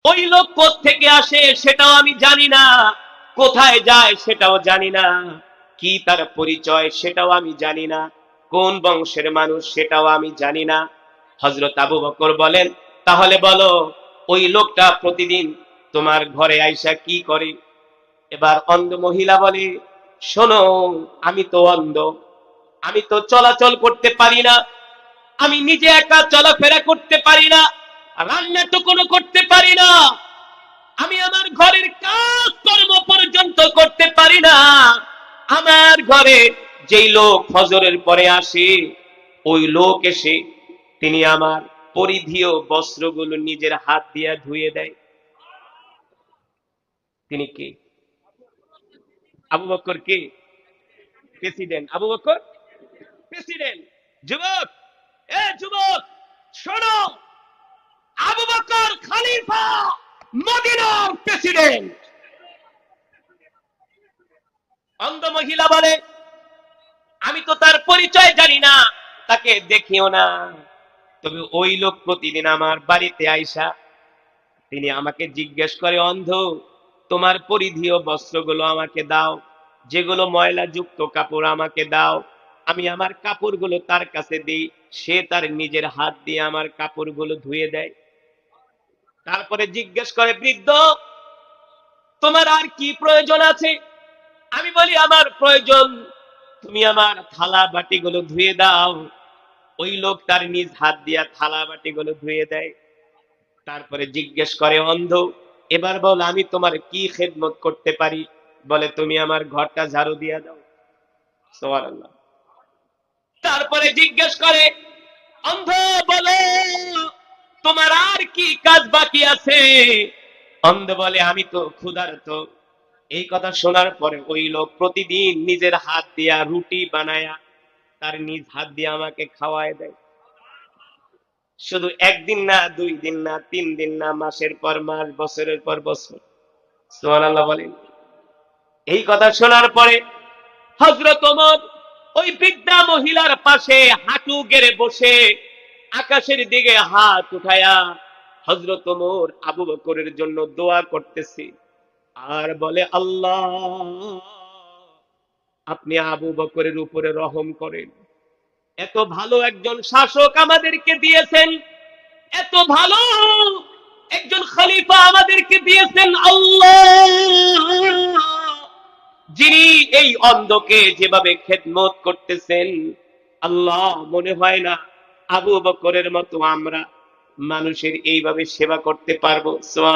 ওই লোক কোত্থেকে আসে সেটাও আমি জানি না, কোথায় যায় সেটাও জানি না, কি তার পরিচয় সেটাও আমি জানি না, কোন বংশের মানুষ সেটাও আমি জানি না। হযরত আবু বকর বলেন, তাহলে বলো ওই লোকটা প্রতিদিন তোমার ঘরে আইসা কি করে? এবার অন্ধ মহিলা বলে, শোনো, আমি তো অন্ধ, আমি তো চলাচল করতে পারি না, আমি নিজে একা চলাফেরা করতে পারি না, রান্না তো কোনো করতে পারি না, আমি আমার ঘরের কাজ কর্ম পর্যন্ত করতে পারি না। আমার ঘরে যেই লোক ফজরের পরে আসে, ওই লোক এসে তিনি আমার পরিধেয় বস্ত্রগুলো নিজের হাত দিয়ে ধুয়ে দেয়। তিনি কে? আবু বকর কে? প্রেসিডেন্ট। আবু বকর প্রেসিডেন্ট। যুবক, এ যুবক, শোনো, আবু বকর খলিফা, মদিনার প্রেসিডেন্ট। অন্ধ মহিলা বলে, আমি তো তার পরিচয় জানি না, তাকে দেখিও না, তবে ওই লোক প্রতিদিন আমার বাড়িতে আইসা তিনি আমাকে জিজ্ঞেস করে, অন্ধ, তোমার পরিধেয় বস্ত্রগুলো আমাকে দাও, যেগুলো ময়লা যুক্ত কাপড় আমাকে দাও। আমি আমার কাপড়গুলো তার কাছে দিই, সে তার নিজের হাত দিয়ে আমার কাপড়গুলো ধুয়ে দেয়। তারপরে জিজ্ঞেস করে, বৃদ্ধ, তোমার আর কি প্রয়োজন আছে? আমি বলি, আমার প্রয়োজন তুমি আমার থালা বাটিগুলো ধুয়ে দাও। ওই লোক তার নিজ হাত দিয়া থালা বাটিগুলো ধুয়ে দেয়। তারপরে জিজ্ঞেস করে, অন্ধ, এবার বল আমি তোমার কি খেদমত করতে পারি? বলে, তুমি আমার ঘরটা ঝাড়ু দিয়া দাও। সুবহানাল্লাহ। তারপরে জিজ্ঞেস করে, অন্ধ, বলো তোমার আর কি কাজ বাকি আছে? অন্ধ বলে, আমি তো ক্ষুধার্ত। এই কথা শোনার পরে ওই লোক প্রতিদিন নিজের হাত দিয়া রুটি বানায়া তার নিজ হাত দিয়ে আমাকে খাওয়ায় দেয়। শুধু একদিন না, 2 দিন না, 3 দিন না, মাসের পর মাস, বছরের পর বছর। সুবহানাল্লাহ বলেন। এই কথা শোনার পরে হযরত ওমর ওই বৃদ্ধা মহিলার পাশে হাঁটু গেড়ে বসে আকাশের দিকে হাত উঠায়া হযরত ওমর আবু বকরের জন্য দোয়া করতেছে আর বলে, আল্লাহ, আপনি আবু বকরের উপরে রহম করেন। এত ভালো একজন শাসক আমাদেরকে দিয়েছেন, এত ভালো একজন খলিফা আমাদেরকে দিয়েছেন আল্লাহ, যিনি এই অন্ধকে যেভাবে খেদমত করতেছেন, আল্লাহ, মনে হয় না আবু বকরের মতো আমরা মানুষের এইভাবে সেবা করতে পারবো।